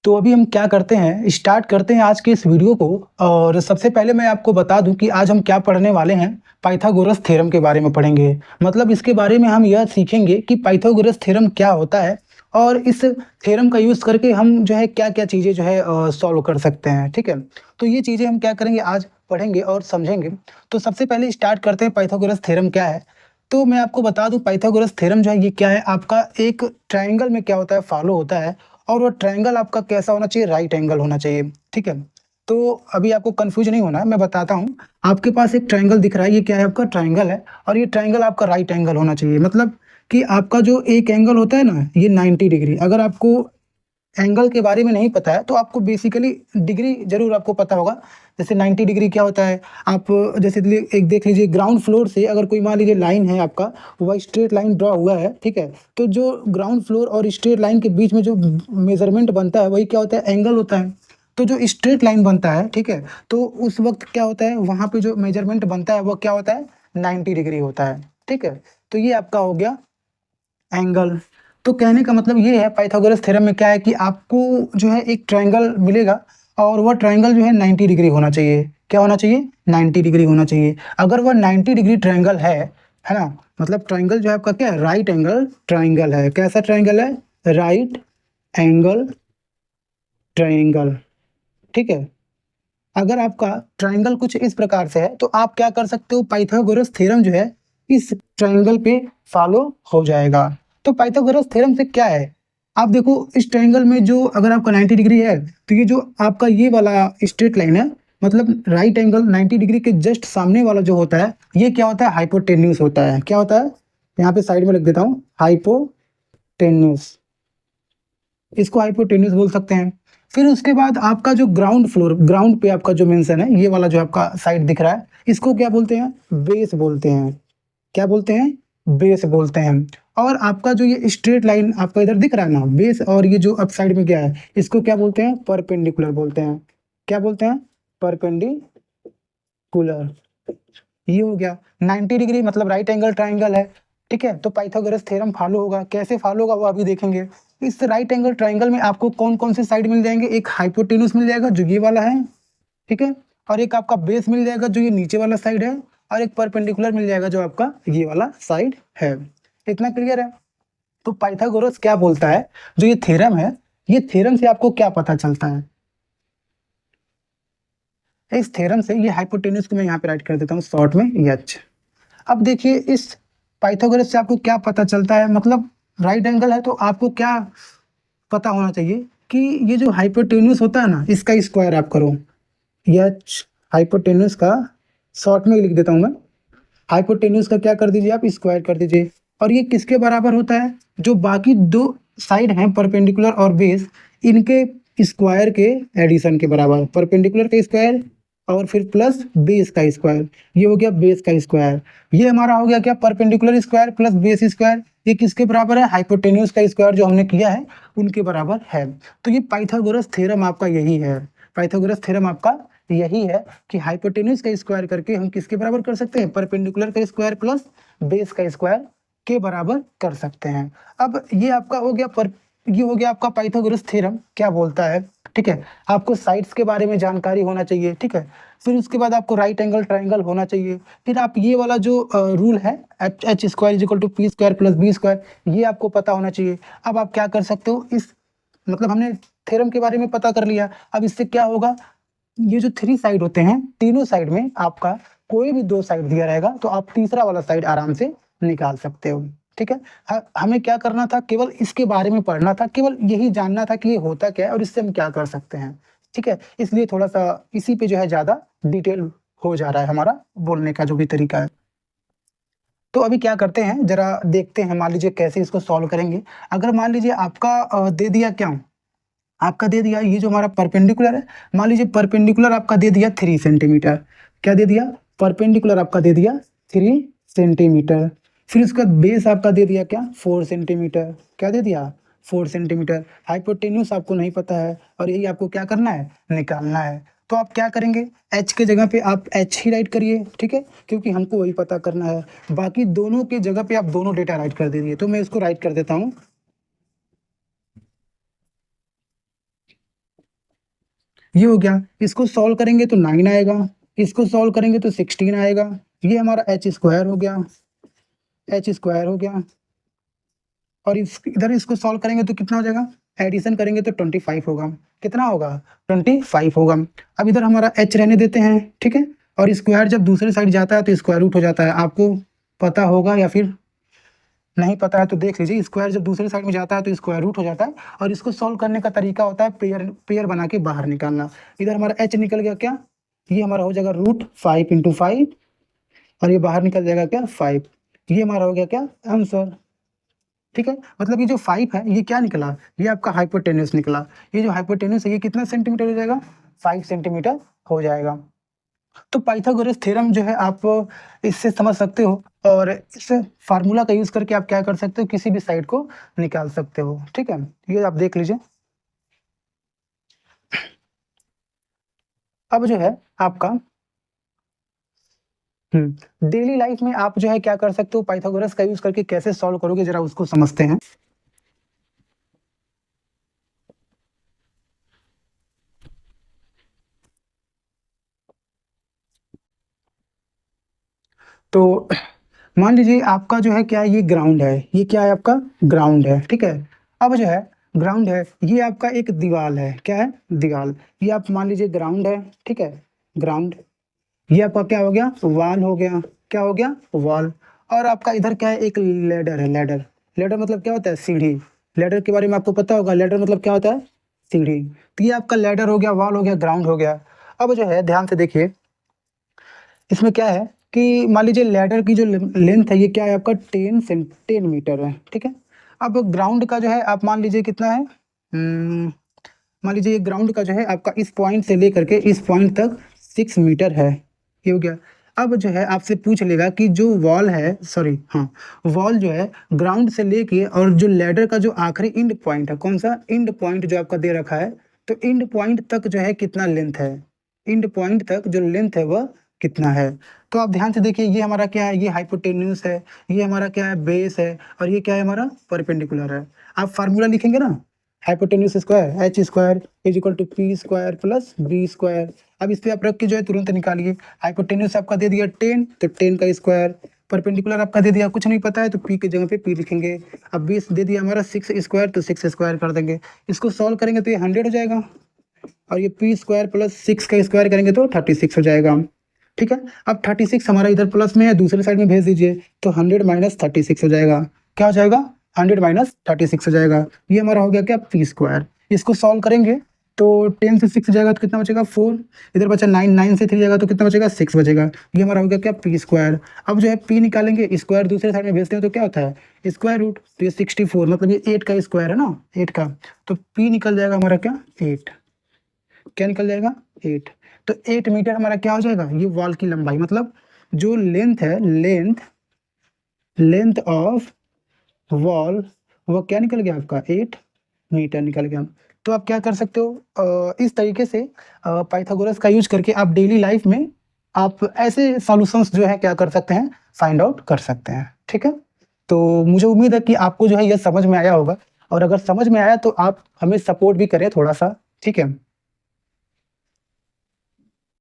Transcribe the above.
तो अभी हम क्या करते हैं, स्टार्ट करते हैं आज के इस वीडियो को। और सबसे पहले मैं आपको बता दूं कि आज हम क्या पढ़ने वाले हैं। पाइथागोरस थ्योरम के बारे में पढ़ेंगे। मतलब इसके बारे में हम यह सीखेंगे कि पाइथागोरस थ्योरम क्या होता है और इस थ्योरम का यूज़ करके हम जो है क्या-क्या चीज़ें जो है सॉल्व कर सकते हैं, ठीक है? तो ये चीज़ें हम क्या करेंगे आज पढ़ेंगे और समझेंगे। तो सबसे पहले स्टार्ट करते हैं पाइथागोरस थ्योरम क्या है। तो मैं आपको बता दूं पाइथागोरस थ्योरम जो है ये क्या है, आपका एक ट्रायंगल में क्या होता है, फॉलो होता है। और वो ट्रायंगल आपका कैसा होना चाहिए, राइट एंगल होना चाहिए, ठीक है? तो अभी आपको कन्फ्यूज़ नहीं होना है, मैं बताता हूँ। आपके पास एक ट्रायंगल दिख रहा है, ये क्या है आपका ट्रायंगल है और ये ट्रायंगल आपका राइट एंगल होना चाहिए। मतलब कि आपका जो एक एंगल होता है ना, ये 90 डिग्री। अगर आपको एंगल के बारे में नहीं पता है तो आपको बेसिकली डिग्री ज़रूर आपको पता होगा। जैसे 90 डिग्री क्या होता है, आप जैसे एक देख लीजिए, ग्राउंड फ्लोर से अगर कोई मान लीजिए लाइन है आपका, वह स्ट्रेट लाइन ड्रा हुआ है, ठीक है? तो जो ग्राउंड फ्लोर और स्ट्रेट लाइन के बीच में जो मेज़रमेंट बनता है वही क्या होता है, एंगल होता है। तो जो स्ट्रेट लाइन बनता है, ठीक है? तो उस वक़्त क्या होता है, वहाँ पे जो मेज़रमेंट बनता है वो क्या होता है, 90 डिग्री होता है, ठीक है? तो ये आपका हो गया एंगल। तो कहने का मतलब ये है, पाइथागोरस थ्योरम में क्या है कि आपको जो है एक ट्रायंगल मिलेगा और वह ट्रायंगल जो है 90 डिग्री होना चाहिए। क्या होना चाहिए? 90 डिग्री होना चाहिए। अगर वह 90 डिग्री ट्रायंगल है ना? मतलब ट्रायंगल जो है आपका क्या है, राइट एंगल ट्रायंगल है। कैसा ट्रायंगल है? राइट एंगल ट्रायंगल, ठीक है? अगर आपका ट्रायंगल कुछ इस प्रकार से है तो आप क्या कर सकते हो, पाइथागोरस थ्योरम जो है इस ट्रायंगल पे फॉलो हो जाएगा। तो पाइथागोरस थ्योरम से क्या है, आप देखो इस ट्रायंगल में जो अगर आपका 90 डिग्री है तो ये जो आपका ये वाला स्ट्रेट लाइन है, मतलब राइट एंगल 90 डिग्री के जस्ट सामने वाला जो होता है, ये क्या होता है, हाइपोटेन्यूज होता है। क्या होता है? यहाँ पे साइड में लिख देता हूँ, हाइपोटेन्यूज। इसको हाइपोटेन्यूज बोल सकते हैं। फिर उसके बाद आपका जो ग्राउंड फ्लोर, ग्राउंड पे आपका जो मेंशन है, ये वाला जो आपका साइड दिख रहा है, इसको क्या बोलते हैं, बेस बोलते हैं। क्या बोलते हैं? बेस बोलते हैं। और आपका जो ये स्ट्रेट लाइन आपका इधर दिख रहा है ना, बेस, और ये जो अप साइड में क्या है, इसको क्या बोलते हैं, परपेंडिकुलर बोलते हैं। क्या बोलते हैं? परपेंडिकुलर। ये हो गया 90 डिग्री, मतलब राइट एंगल ट्रायंगल है, ठीक है? तो पाइथागोरस थ्योरम फॉलो होगा। कैसे फॉलो होगा वो अभी देखेंगे। इस राइट एंगल ट्रायंगल में आपको कौन-कौन से साइड मिल जाएंगे, एक हाइपोटेन्यूज मिल जाएगा जो ये वाला है, ठीक है? और एक आपका बेस मिल जाएगा जो ये नीचे वाला साइड है, और एक परपेंडिकुलर मिल जाएगा जो आपका ये वाला साइड है। इतना क्लियर है? तो पाइथागोरस क्या बोलता है, जो ये थ्योरम है, ये थ्योरम से आपको क्या पता चलता है? इस थ्योरम से ये हाइपोटेन्यूज को मैं यहाँ पे राइट कर देता हूँ शॉर्ट में, एच। अब देखिए इस पाइथागोरस से आपको क्या पता चलता है, मतलब राइट एंगल है तो आपको क्या पता होना चाहिए कि ये जो हाइपोटेन्यूज होता है ना, इसका स्क्वायर आप करो। एच हाइपोटेन्यूज का शॉर्ट में लिख देता हूँ मैं। हाइपोटेन्यूज का क्या कर दीजिए, आप स्क्वायर कर दीजिए। और ये किसके बराबर होता है? जो बाकी दो साइड हैं, परपेंडिकुलर और बेस, इनके स्क्वायर के एडिशन के बराबर। परपेंडिकुलर का स्क्वायर और फिर प्लस बेस का स्क्वायर, ये हो गया बेस का स्क्वायर। ये हमारा हो गया क्या, perpendicular square plus base square. ये किसके बराबर है? हाइपोटेन्यूज का स्क्वायर जो हमने किया है उनके बराबर है। तो ये पाइथागोरस थ्योरम आपका यही है। पाइथागोरस थ्योरम आपका यही है कि हाइपोटेन्यूज का स्क्वायर करके हम किसके बराबर कर सकते हैं, परपेंडिकुलर का स्क्वायर प्लस बेस का स्क्वायर के बराबर कर सकते हैं। अब ये आपका हो गया ये हो गया आपका पाइथागोरस थ्योरम क्या बोलता है, ठीक है? आपको साइड्स के बारे में जानकारी होना चाहिए, ठीक है? फिर उसके बाद आपको राइट एंगल ट्रायंगल होना चाहिए। फिर आप ये वाला जो रूल है, H square is equal to P square plus B square, ये आपको पता होना चाहिए। अब आप क्या कर सकते हो, इस मतलब हमने थ्योरम के बारे में पता कर लिया। अब इससे क्या होगा, ये जो थ्री साइड होते हैं, तीनों साइड में आपका कोई भी दो साइड दिया रहेगा तो आप तीसरा वाला साइड आराम से निकाल सकते हो, ठीक है? हमें क्या करना था, केवल इसके बारे में पढ़ना था, केवल यही जानना था कि ये होता क्या है और इससे हम क्या कर सकते हैं, ठीक है? इसलिए थोड़ा सा इसी पे जो है ज्यादा डिटेल हो जा रहा है हमारा बोलने का जो भी तरीका है। तो अभी क्या करते हैं, जरा देखते हैं, मान लीजिए कैसे इसको सॉल्व करेंगे। अगर मान लीजिए आपका दे दिया क्या, आपका दे दिया ये जो हमारा परपेंडिकुलर है, मान लीजिए परपेंडिकुलर आपका दे दिया 3 सेंटीमीटर। क्या दे दिया? परपेंडिकुलर आपका दे दिया 3 सेंटीमीटर। फिर उसका बेस आपका दे दिया क्या, 4 सेंटीमीटर। क्या दे दिया? 4 सेंटीमीटर। हाइपोटेन्यूज आपको नहीं पता है और यही आपको क्या करना है, निकालना है। तो आप क्या करेंगे, एच के जगह पे आप एच ही राइट करिए, ठीक है? क्योंकि हमको वही पता करना है। बाकी दोनों के जगह पे आप दोनों डेटा राइट कर दीजिए। तो मैं इसको राइट कर देता हूँ, ये हो गया। इसको सॉल्व करेंगे तो 9 आएगा, इसको सॉल्व करेंगे तो 16 आएगा। ये हमारा h स्क्वायर हो गया, h स्क्वायर हो गया। और इधर इसको सॉल्व करेंगे तो कितना हो जाएगा, एडिशन करेंगे तो 25 होगा। कितना होगा, 25 होगा। अब इधर हमारा h रहने देते हैं, ठीक है। और स्क्वायर जब दूसरे साइड जाता है तो स्क्वायर रूट हो जाता है, आपको पता होगा या फिर नहीं पता है तो देख लीजिए। स्क्वायर जब दूसरे साइड में जाता है तो स्क्वायर रूट हो जाता है। और इसको सॉल्व करने का तरीका होता है पेयर बना के बाहर निकालना। इधर हमारा h निकल गया क्या, ये हमारा हो जाएगा √5 × 5, और ये बाहर निकल जाएगा क्या 5। ये हमारा हो गया क्या आंसर, ठीक है। मतलब ये जो 5 है ये क्या निकला, ये आपका हाइपोटेन्यूस निकला। ये जो हाइपोटेन्यूस है ये कितना सेंटीमीटर हो जाएगा, 5 सेंटीमीटर हो जाएगा। तो पाइथागोरस थ्योरम जो है आप इससे समझ सकते हो, और इस फार्मूला का यूज करके आप क्या कर सकते हो, किसी भी साइड को निकाल सकते हो, ठीक है। ये आप देख लीजिए। अब जो है आपका डेली लाइफ में आप जो है क्या कर सकते हो, पाइथागोरस का यूज करके कैसे सॉल्व करोगे जरा उसको समझते हैं। तो मान लीजिए आपका जो है क्या है, ये ग्राउंड है, ये क्या है आपका ग्राउंड है, ठीक है। अब जो है ग्राउंड है, ये आपका एक दीवार है, क्या है दीवार। ये आप मान लीजिए ग्राउंड है, ठीक है, ग्राउंड। ये आपका क्या हो गया, वॉल हो गया, क्या हो गया वॉल। और आपका इधर क्या है, एक लेडर है, लेडर। लेडर मतलब क्या होता है, सीढ़ी। लेडर के बारे में आपको पता होगा, लेडर मतलब क्या होता है, सीढ़ी। तो ये आपका लेडर हो गया, वॉल हो गया, ग्राउंड हो गया। अब जो है ध्यान से देखिए, इसमें क्या है कि मान लीजिए लैडर की जो लेंथ है ये क्या है आपका 10 मीटर है, ठीक है। अब ग्राउंड का जो है आप मान लीजिए कितना है, मान लीजिए ये ग्राउंड का जो है आपका इस पॉइंट से लेकर के इस पॉइंट तक 6 मीटर है, ये हो गया। अब जो है आपसे पूछ लेगा कि जो वॉल है, सॉरी हाँ, वॉल जो है ग्राउंड से लेके और जो लैडर का जो आखिरी इंड पॉइंट है, कौन सा इंड पॉइंट जो आपका दे रखा है, तो इंड पॉइंट तक जो है कितना लेंथ है, इंड पॉइंट तक जो लेंथ है वह कितना है। तो आप ध्यान से देखिए, ये हमारा क्या है, ये हाइपोटेन्यूस है, ये हमारा क्या है बेस है, और ये क्या है हमारा परपेंडिकुलर है। आप फार्मूला लिखेंगे ना, hypotenuse square h square is equal to p square plus b square. अब इस पे आप रख के जो है तुरंत निकालिए। हाइपोटेन्यूस आपका दे दिया 10, तो 10 का स्क्वायर। परपेंडिकुलर आपका दे दिया, कुछ नहीं पता है तो p की जगह पे p लिखेंगे। अब बेस दे दिया हमारा 6 स्क्वायर, तो 6 स्क्वायर कर देंगे। इसको सॉल्व करेंगे तो ये 100 हो जाएगा, और ये p स्क्वायर प्लस 6 का स्क्वायर करेंगे तो 36 हो जाएगा, ठीक है। अब 36 हमारा इधर प्लस में है, दूसरे साइड में भेज दीजिए, तो 100 - 36 हो जाएगा। क्या हो जाएगा, 100 - 36 हो जाएगा। ये हमारा हो गया क्या p स्क्वायर। इसको सॉल्व करेंगे तो 10 से 6 जाएगा तो कितना बचेगा 4, इधर बचा 9, 9 से 3 जाएगा तो कितना बचेगा 6 बचेगा। ये हमारा हो गया क्या p स्क्वायर। अब जो है p निकालेंगे, स्क्वायर दूसरे साइड में भेजते हैं तो क्या होता है स्क्वायर रूट, तो ये 64 मतलब ये 8 का स्क्वायर है ना, 8 का, तो p निकल जाएगा हमारा क्या 8, क्या निकल जाएगा 8। तो 8 मीटर हमारा क्या हो जाएगा, ये वॉल की लंबाई, मतलब जो लेंथ है, लेंथ ऑफ वॉल वो क्या निकल गया आपका 8 मीटर निकल गया। तो आप क्या कर सकते हो, इस तरीके से पाइथागोरस का यूज करके आप डेली लाइफ में आप ऐसे सॉल्यूशंस जो है क्या कर सकते हैं, फाइंड आउट कर सकते हैं, ठीक है। तो मुझे उम्मीद है कि आपको जो है यह समझ में आया होगा, और अगर समझ में आया तो आप हमें सपोर्ट भी करें थोड़ा सा, ठीक है।